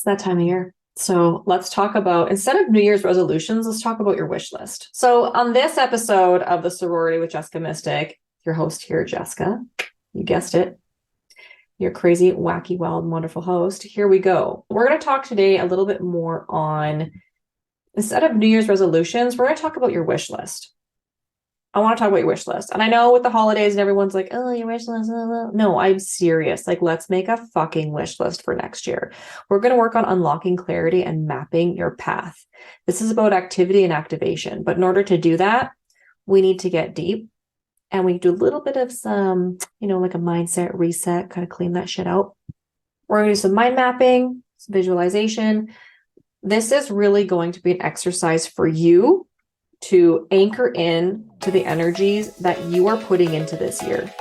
that time of year. So let's talk about, instead of New Year's resolutions, let's talk about your wish list. So on this episode of the Sorority with Jessica Mystic, your host here, Jessica, you guessed it, your crazy, wacky, wild, and wonderful host. Here we go. We're going to talk today a little bit more on, instead of New Year's resolutions, we're going to talk about your wish list. I want to talk about your wish list. And I know with the holidays and everyone's like, oh, your wish list. No, I'm serious. Like, let's make a fucking wish list for next year. We're going to work on unlocking clarity and mapping your path. This is about activity and activation. But in order to do that, we need to get deep and we do a little bit of some, like a mindset reset, kind of clean that shit out. We're going to do some mind mapping, some visualization. This is really going to be an exercise for you to anchor in to the energies that you are putting into this year.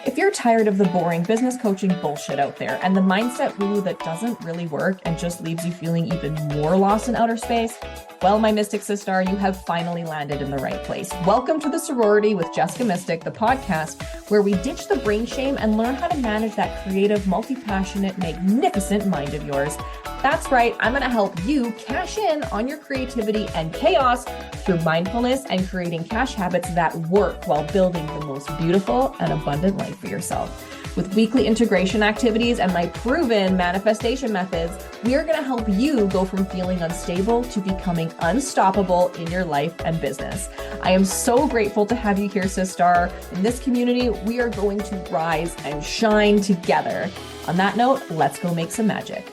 If you're tired of the boring business coaching bullshit out there and the mindset woo that doesn't really work and just leaves you feeling even more lost in outer space, well, my Mystic Sister, you have finally landed in the right place. Welcome to the Sorority with Jessica Mystic, the podcast where we ditch the brain shame and learn how to manage that creative, multi-passionate, magnificent mind of yours. That's right, I'm going to help you cash in on your creativity and chaos through mindfulness and creating cash habits that work while building the most beautiful and abundant life for yourself. With weekly integration activities and my proven manifestation methods, we are going to help you go from feeling unstable to becoming unstoppable in your life and business. I am so grateful to have you here, Sister. In this community, we are going to rise and shine together. On that note, let's go make some magic.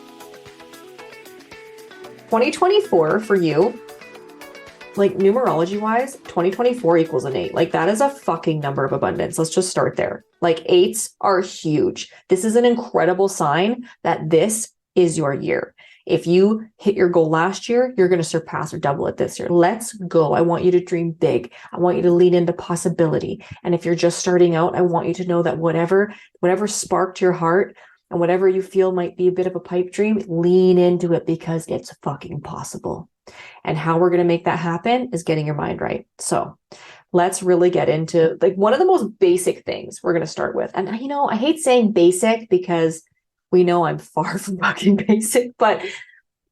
2024 for you, like numerology wise, 2024 equals an 8. Like that is a fucking number of abundance. Let's just start there. Like 8s are huge. This is an incredible sign that this is your year. If you hit your goal last year, you're going to surpass or double it this year. Let's go. I want you to dream big. I want you to lean into possibility. And if you're just starting out, I want you to know that whatever sparked your heart and whatever you feel might be a bit of a pipe dream, lean into it because it's fucking possible. And how we're going to make that happen is getting your mind right. So let's really get into like one of the most basic things we're going to start with. And I hate saying basic because we know I'm far from fucking basic, but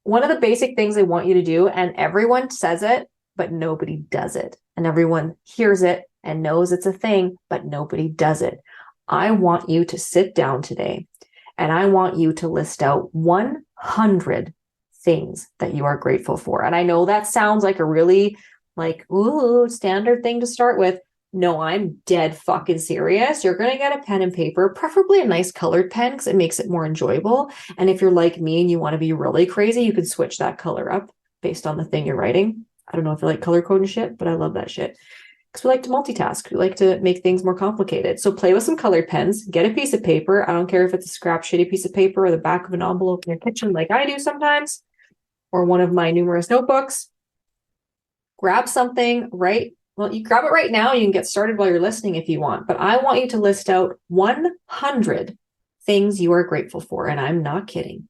one of the basic things I want you to do, and everyone says it, but nobody does it. And everyone hears it and knows it's a thing, but nobody does it. I want you to sit down today and I want you to list out 100 things that you are grateful for. And I know that sounds like a really standard thing to start with. No, I'm dead fucking serious. You're going to get a pen and paper, preferably a nice colored pen because it makes it more enjoyable. And if you're like me and you want to be really crazy, you can switch that color up based on the thing you're writing. I don't know if you like color code and shit, but I love that shit. Because we like to multitask. We like to make things more complicated. So play with some colored pens, get a piece of paper. I don't care if it's a scrap shitty piece of paper or the back of an envelope in your kitchen like I do sometimes, or one of my numerous notebooks. Grab something, right? Well, you grab it right now. You can get started while you're listening if you want. But I want you to list out 100 things you are grateful for. And I'm not kidding.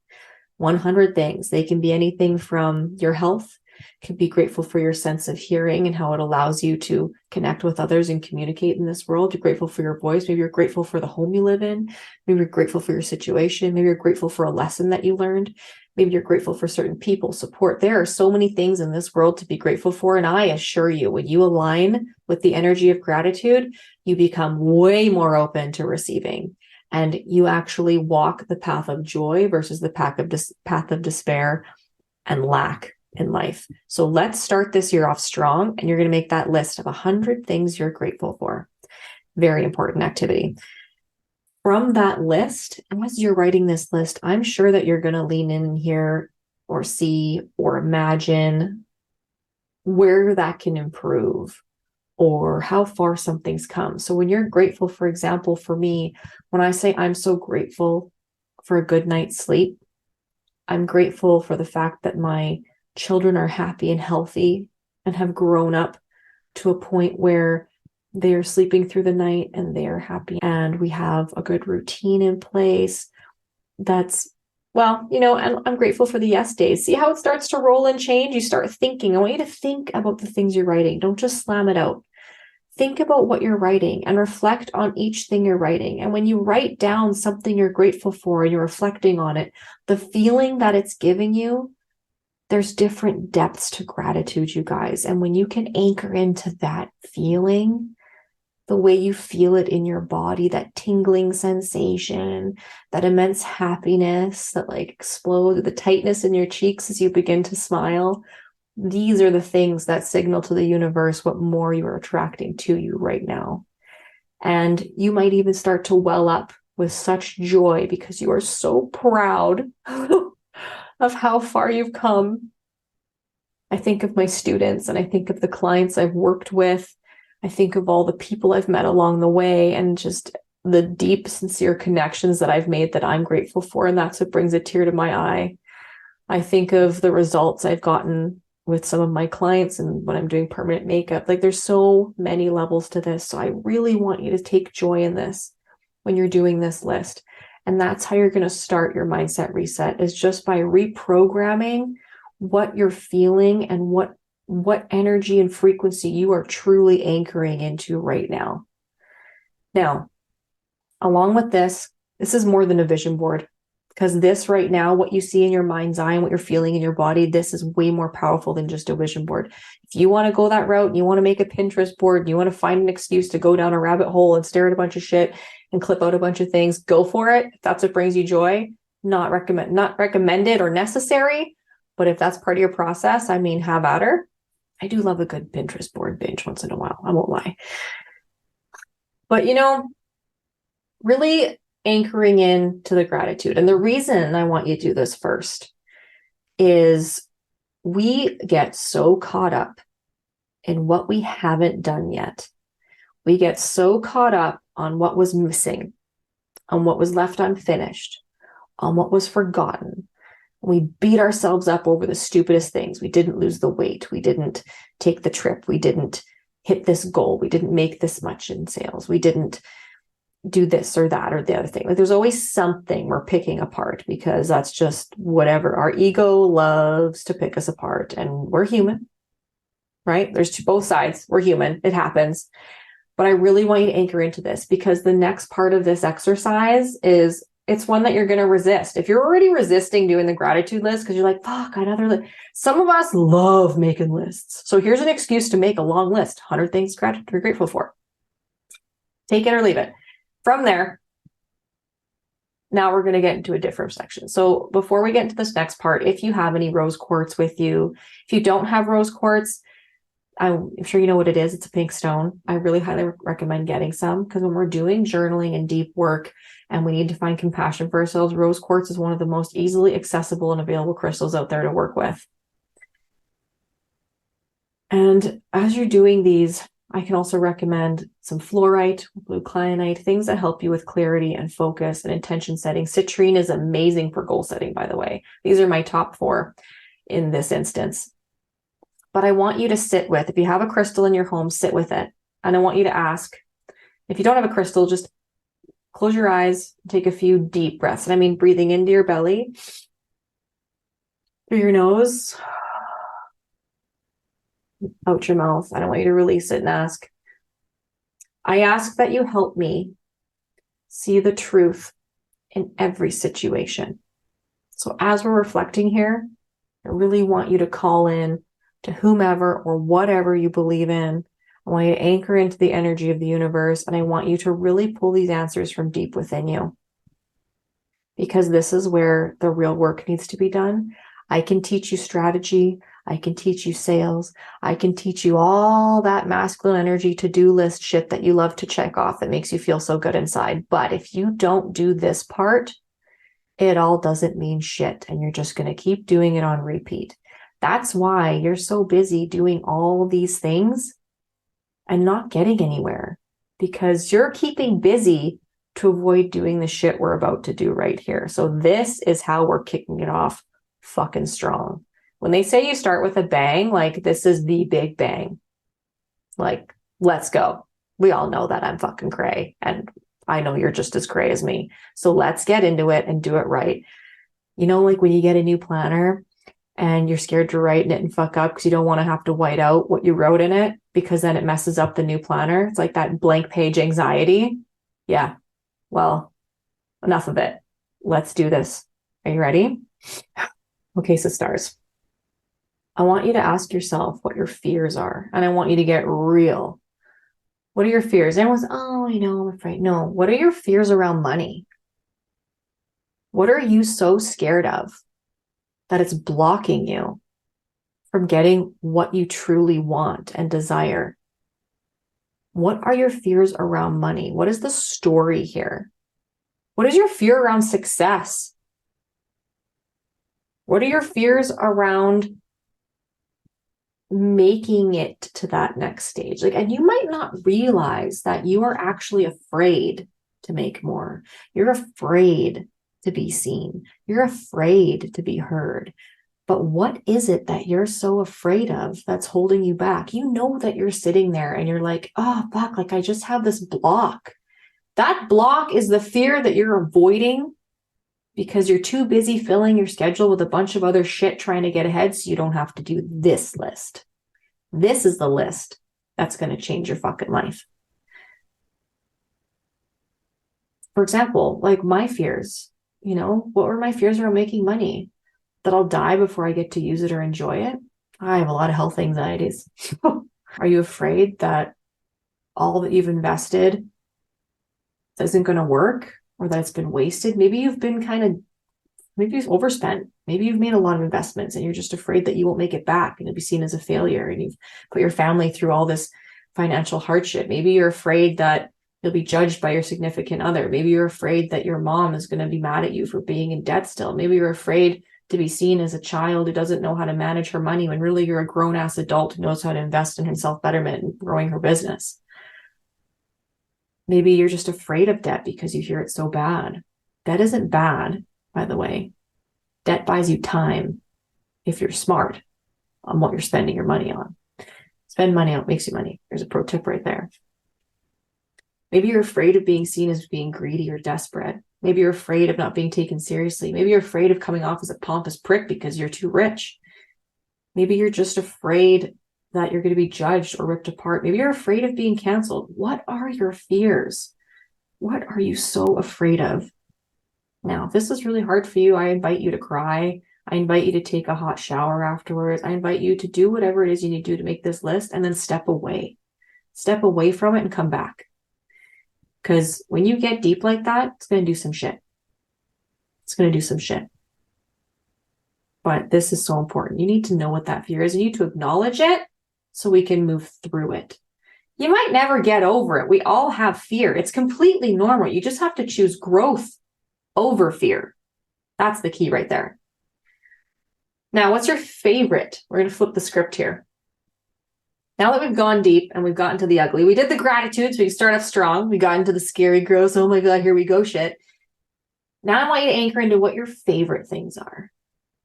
100 things. They can be anything from your health. Can be grateful for your sense of hearing and how it allows you to connect with others and communicate in this world. You're grateful for your voice. Maybe you're grateful for the home you live in. Maybe you're grateful for your situation. Maybe you're grateful for a lesson that you learned. Maybe you're grateful for certain people, support. There are so many things in this world to be grateful for. And I assure you, when you align with the energy of gratitude, you become way more open to receiving. And you actually walk the path of joy versus the path of despair and lack in life. So let's start this year off strong. And you're going to make that list of 100 things you're grateful for. Very important activity. From that list, as you're writing this list, I'm sure that you're going to lean in here or see or imagine where that can improve or how far something's come. So when you're grateful, for example, for me, when I say I'm so grateful for a good night's sleep, I'm grateful for the fact that my children are happy and healthy and have grown up to a point where they're sleeping through the night and they're happy. And we have a good routine in place. And I'm grateful for the yes days. See how it starts to roll and change? You start thinking. I want you to think about the things you're writing. Don't just slam it out. think about what you're writing and reflect on each thing you're writing. And when you write down something you're grateful for and you're reflecting on it, the feeling that it's giving you, there's different depths to gratitude, you guys. And when you can anchor into that feeling, the way you feel it in your body, that tingling sensation, that immense happiness that like explodes, the tightness in your cheeks as you begin to smile, these are the things that signal to the universe what more you are attracting to you right now. And you might even start to well up with such joy because you are so proud of how far you've come. I think of my students and I think of the clients I've worked with. I think of all the people I've met along the way and just the deep, sincere connections that I've made that I'm grateful for. And that's what brings a tear to my eye. I think of the results I've gotten with some of my clients and when I'm doing permanent makeup. Like there's so many levels to this. So I really want you to take joy in this when you're doing this list. And that's how you're going to start your mindset reset, is just by reprogramming what you're feeling and what energy and frequency you are truly anchoring into right now. Now, along with this is more than a vision board, because this right now, what you see in your mind's eye and what you're feeling in your body, this is way more powerful than just a vision board. If you want to go that route and you want to make a Pinterest board and you want to find an excuse to go down a rabbit hole and stare at a bunch of shit and clip out a bunch of things, go for it. If that's what brings you joy, not recommended or necessary. But if that's part of your process, I mean, have at her. I do love a good Pinterest board binge once in a while. I won't lie. But, really anchoring in to the gratitude. And the reason I want you to do this first is we get so caught up in what we haven't done yet. We get so caught up on what was missing, on what was left unfinished, on what was forgotten. We beat ourselves up over the stupidest things. We didn't lose the weight. We didn't take the trip. We didn't hit this goal. We didn't make this much in sales. We didn't do this or that or the other thing. Like there's always something we're picking apart because that's just whatever. Our ego loves to pick us apart, and we're human, right? There's both sides. We're human. It happens. But I really want you to anchor into this, because the next part of this exercise is, it's one that you're going to resist. If you're already resisting doing the gratitude list because you're like, fuck, another list. Some of us love making lists. So here's an excuse to make a long list. 100 things you're grateful for. Take it or leave it. From there, now we're going to get into a different section. So before we get into this next part, if you have any rose quartz with you, if you don't have rose quartz, I'm sure you know what it is. It's a pink stone. I really highly recommend getting some, because when we're doing journaling and deep work and we need to find compassion for ourselves, rose quartz is one of the most easily accessible and available crystals out there to work with. And as you're doing these, I can also recommend some fluorite, blue kyanite, things that help you with clarity and focus and intention setting. Citrine is amazing for goal setting, by the way. These are my top 4 in this instance. But I want you to sit with, if you have a crystal in your home, sit with it. And I want you to ask, if you don't have a crystal, just close your eyes, take a few deep breaths. And I mean, breathing into your belly, through your nose, out your mouth. I don't want you to release it, and ask, I ask that you help me see the truth in every situation. So as we're reflecting here, I really want you to call in to whomever or whatever you believe in. I want you to anchor into the energy of the universe, and I want you to really pull these answers from deep within you, because this is where the real work needs to be done. I can teach you strategy. I can teach you sales. I can teach you all that masculine energy to-do list shit that you love to check off that makes you feel so good inside. But if you don't do this part, it all doesn't mean shit, and you're just going to keep doing it on repeat. That's why you're so busy doing all these things and not getting anywhere, because you're keeping busy to avoid doing the shit we're about to do right here. So this is how we're kicking it off fucking strong. When they say you start with a bang, like this is the big bang. Like, let's go. We all know that I'm fucking cray, and I know you're just as cray as me. So let's get into it and do it right. You know, like when you get a new planner and you're scared to write in it and fuck up because you don't want to have to white out what you wrote in it. because then it messes up the new planner. It's like that blank page anxiety. Yeah. Well, enough of it. Let's do this. Are you ready? Okay, Sistars. I want you to ask yourself what your fears are, and I want you to get real. What are your fears? Everyone's, oh, I'm afraid. No, what are your fears around money? What are you so scared of that it's blocking you from getting what you truly want and desire? What are your fears around money? What is the story here? What is your fear around success? What are your fears around making it to that next stage? And you might not realize that you are actually afraid to make more. You're afraid to be seen. You're afraid to be heard. But what is it that you're so afraid of that's holding you back? You know that you're sitting there and you're like, oh, fuck, I just have this block. That block is the fear that you're avoiding because you're too busy filling your schedule with a bunch of other shit trying to get ahead so you don't have to do this list. This is the list that's going to change your fucking life. For example, my fears, what were my fears around making money? That I'll die before I get to use it or enjoy it? I have a lot of health anxieties. Are you afraid that all that you've invested isn't going to work or that it's been wasted? Maybe you've overspent. Maybe you've made a lot of investments and you're just afraid that you won't make it back and you'll be seen as a failure and you've put your family through all this financial hardship. Maybe you're afraid that you'll be judged by your significant other. Maybe you're afraid that your mom is going to be mad at you for being in debt still. Maybe you're afraid to be seen as a child who doesn't know how to manage her money when really you're a grown-ass adult who knows how to invest in himself betterment and growing her business. Maybe you're just afraid of debt because you hear it so bad. Debt isn't bad, by the way. Debt buys you time if you're smart on what you're spending your money on. Spend money on what makes you money. There's a pro tip right there. Maybe you're afraid of being seen as being greedy or desperate. Maybe you're afraid of not being taken seriously. Maybe you're afraid of coming off as a pompous prick because you're too rich. Maybe you're just afraid that you're going to be judged or ripped apart. Maybe you're afraid of being canceled. What are your fears? What are you so afraid of? Now, if this is really hard for you, I invite you to cry. I invite you to take a hot shower afterwards. I invite you to do whatever it is you need to do to make this list and then step away. Step away from it and come back. Because when you get deep like that, it's going to do some shit. It's going to do some shit. But this is so important. You need to know what that fear is. You need to acknowledge it so we can move through it. You might never get over it. We all have fear. It's completely normal. You just have to choose growth over fear. That's the key right there. Now, what's your favorite? We're going to flip the script here. Now that we've gone deep and we've gotten to the ugly, we did the gratitude, so we start off strong. We got into the scary, gross, oh my God, here we go shit. Now I want you to anchor into what your favorite things are.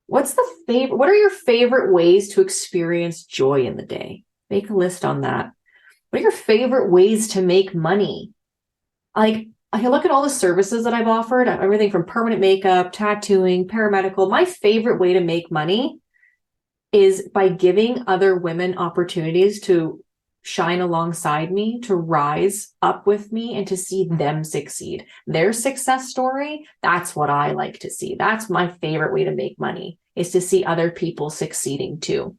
What are your favorite ways to experience joy in the day? Make a list on that. What are your favorite ways to make money? I look at all the services that I've offered, everything from permanent makeup, tattooing, paramedical. My favorite way to make money is by giving other women opportunities to shine alongside me, to rise up with me, and to see them succeed. Their success story, that's what I like to see. That's my favorite way to make money, is to see other people succeeding too.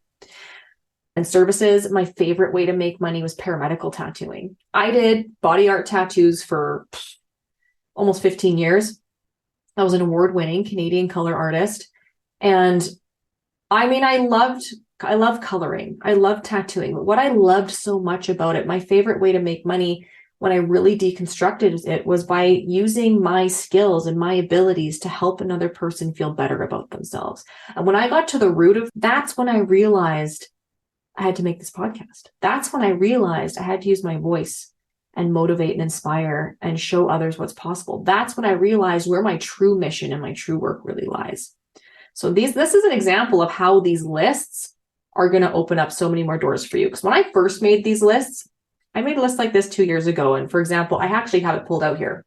And services, my favorite way to make money was paramedical tattooing. I did body art tattoos for almost 15 years. I was an award-winning Canadian color artist. And I love coloring. I love tattooing. But what I loved so much about it, my favorite way to make money when I really deconstructed it, was by using my skills and my abilities to help another person feel better about themselves. And when I got to the root of that's when I realized I had to make this podcast. That's when I realized I had to use my voice and motivate and inspire and show others what's possible. That's when I realized where my true mission and my true work really lies. So this is an example of how these lists are going to open up so many more doors for you. Because when I first made these lists, I made a list like this 2 years ago. And for example, I actually have it pulled out here.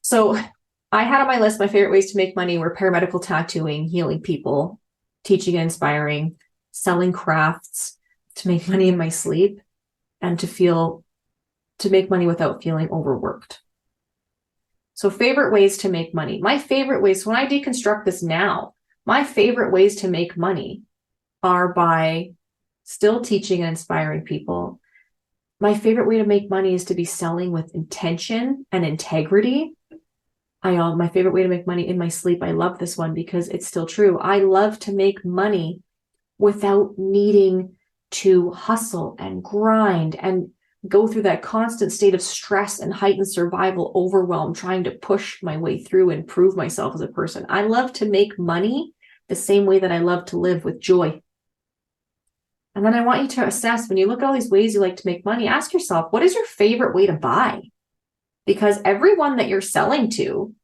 So I had on my list, my favorite ways to make money were paramedical tattooing, healing people, teaching and inspiring, selling crafts, to make money in my sleep, and to make money without feeling overworked. So favorite ways to make money. My favorite ways, when I deconstruct this now, my favorite ways to make money are by still teaching and inspiring people. My favorite way to make money is to be selling with intention and integrity. My favorite way to make money in my sleep. I love this one because it's still true. I love to make money without needing to hustle and grind and go through that constant state of stress and heightened survival overwhelm, trying to push my way through and prove myself as a person. I love to make money the same way that I love to live, with joy. And then I want you to assess, when you look at all these ways you like to make money, ask yourself, what is your favorite way to buy? Because everyone that you're selling to,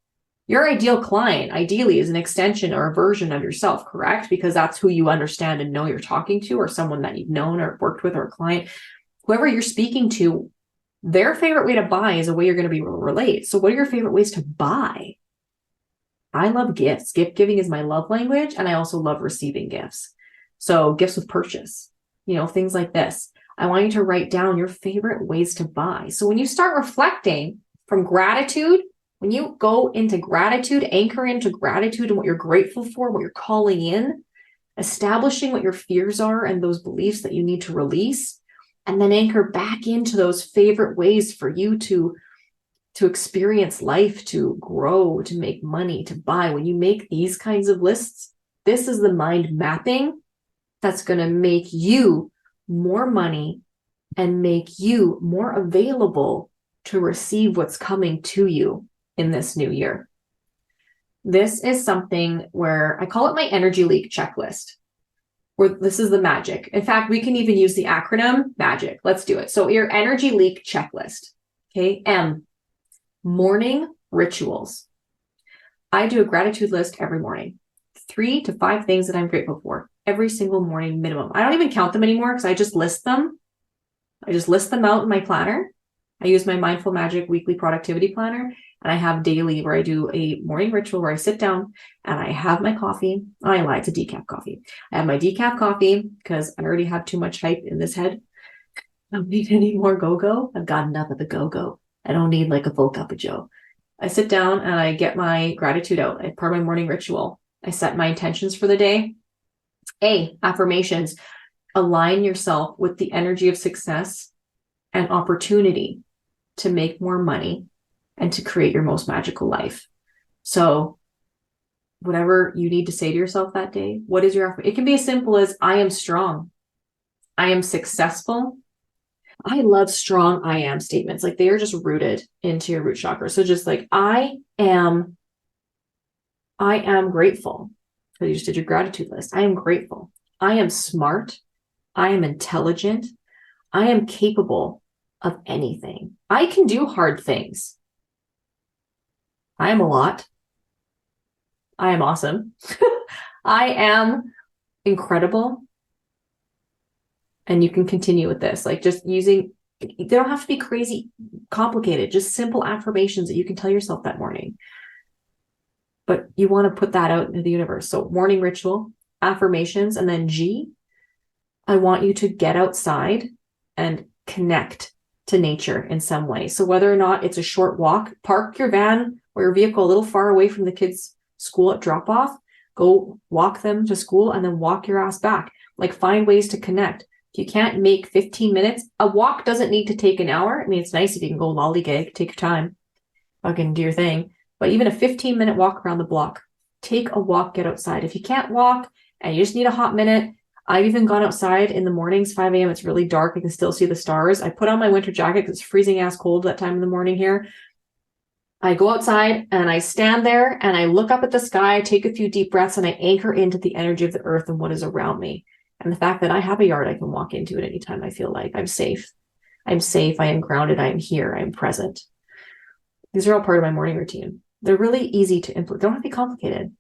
your ideal client ideally is an extension or a version of yourself, correct? Because that's who you understand and know you're talking to, or someone that you've known or worked with, or a client. Whoever you're speaking to, their favorite way to buy is a way you're going to be able to relate. So what are your favorite ways to buy? I love gifts. Gift giving is my love language. And I also love receiving gifts. So gifts with purchase, things like this. I want you to write down your favorite ways to buy. So when you start reflecting from gratitude, when you go into gratitude, anchor into gratitude and what you're grateful for, what you're calling in, establishing what your fears are and those beliefs that you need to release, and then anchor back into those favorite ways for you to experience life, to grow, to make money, to buy. When you make these kinds of lists, this is the mind mapping that's going to make you more money and make you more available to receive what's coming to you in this new year. This is something where I call it my energy leak checklist, where this is the magic. In fact, we can even use the acronym MAGIC. Let's do it. So your energy leak checklist. Okay. M, morning rituals. I do a gratitude list every morning. 3 to 5 things that I'm grateful for every single morning minimum. I don't even count them anymore because I just list them. I just list them out in my planner. I use my Mindful Magic weekly productivity planner, and I have daily where I do a morning ritual where I sit down and I have my coffee. I lied, it's a decaf coffee. I have my decaf coffee because I already have too much hype in this head. I don't need any more go-go. I've got enough of the go-go. I don't need like a full cup of joe. I sit down and I get my gratitude out. It's part of my morning ritual. I set my intentions for the day. A, affirmations. Align yourself with the energy of success and opportunity to make more money and to create your most magical life. So whatever you need to say to yourself that day, what is your affirmation? It can be as simple as, I am strong. I am successful. I love strong I am statements. Like, they are just rooted into your root chakra. So just like, I am grateful. So you just did your gratitude list. I am grateful. I am smart. I am intelligent. I am capable of anything. I can do hard things. I am a lot. I am awesome. I am incredible. And you can continue with this, like just using, they don't have to be crazy complicated, just simple affirmations that you can tell yourself that morning. But you want to put that out into the universe. So morning ritual, affirmations, and then G, I want you to get outside and connect to nature in some way. So whether or not it's a short walk, park your van or your vehicle a little far away from the kids' school at drop off, go walk them to school and then walk your ass back. Like, find ways to connect. If you can't make 15 minutes, a walk doesn't need to take an hour. I mean, it's nice if you can go lollygag, take your time, fucking do your thing. But even a 15-minute walk around the block, take a walk, get outside. If you can't walk and you just need a hot minute, I've even gone outside in the mornings, 5 a.m. It's really dark. I can still see the stars. I put on my winter jacket because it's freezing ass cold that time in the morning here. I go outside and I stand there and I look up at the sky, take a few deep breaths, and I anchor into the energy of the earth and what is around me. And the fact that I have a yard I can walk into at any time I feel like. I'm safe. I'm safe. I am grounded. I am here. I am present. These are all part of my morning routine. They're really easy to implement. They don't have to be complicated.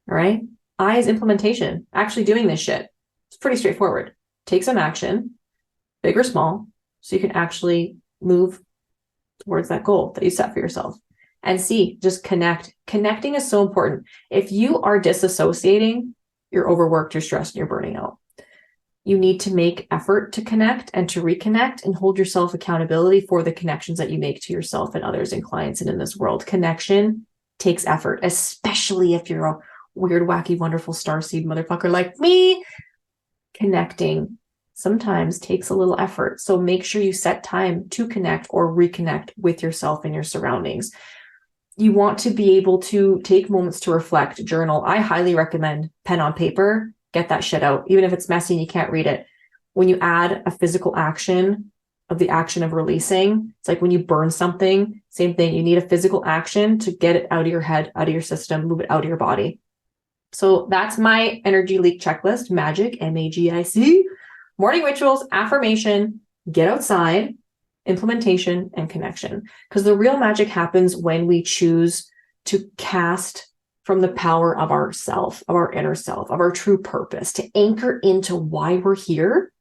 All right. I is implementation, actually doing this shit. It's pretty straightforward. Take some action, big or small, so you can actually move towards that goal that you set for yourself. And C, just connect. Connecting is so important. If you are disassociating, you're overworked, you're stressed, and you're burning out. You need to make effort to connect and to reconnect and hold yourself accountability for the connections that you make to yourself and others and clients and in this world. Connection takes effort, especially if you're a weird, wacky, wonderful starseed motherfucker like me. Connecting sometimes takes a little effort. So make sure you set time to connect or reconnect with yourself and your surroundings. You want to be able to take moments to reflect, journal. I highly recommend pen on paper. Get that shit out, even if it's messy and you can't read it. When you add a physical action of the action of releasing, it's like when you burn something, same thing. You need a physical action to get it out of your head, out of your system, move it out of your body. So that's my energy leak checklist. Magic, MAGIC, morning rituals, affirmation, get outside, implementation, and connection. Because the real magic happens when we choose to cast from the power of our self, of our inner self, of our true purpose, to anchor into why we're here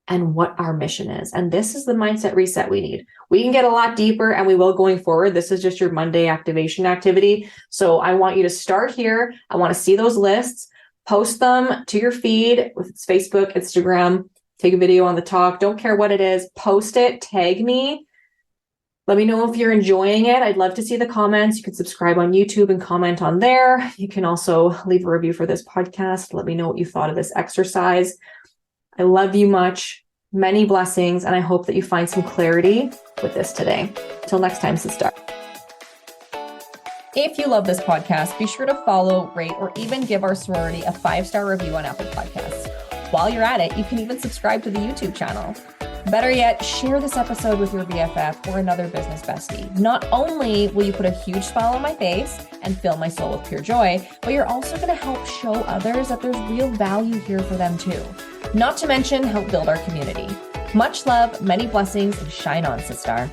and what our mission is. And this is the mindset reset we need. We can get a lot deeper, and we will going forward. This is just your Monday activation activity. So I want you to start here. I want to see those lists, post them to your feed, with it's Facebook, Instagram, take a video on the talk. Don't care what it is, post it, tag me. Let me know if you're enjoying it. I'd love to see the comments. You can subscribe on YouTube and comment on there. You can also leave a review for this podcast. Let me know what you thought of this exercise. I love you much. Many blessings. And I hope that you find some clarity with this today. Till next time, Sistars. If you love this podcast, be sure to follow, rate, or even give our sorority a 5-star review on Apple Podcasts. While you're at it, you can even subscribe to the YouTube channel. Better yet, share this episode with your BFF or another business bestie. Not only will you put a huge smile on my face and fill my soul with pure joy, but you're also going to help show others that there's real value here for them too. Not to mention help build our community. Much love, many blessings, and shine on, Sistar.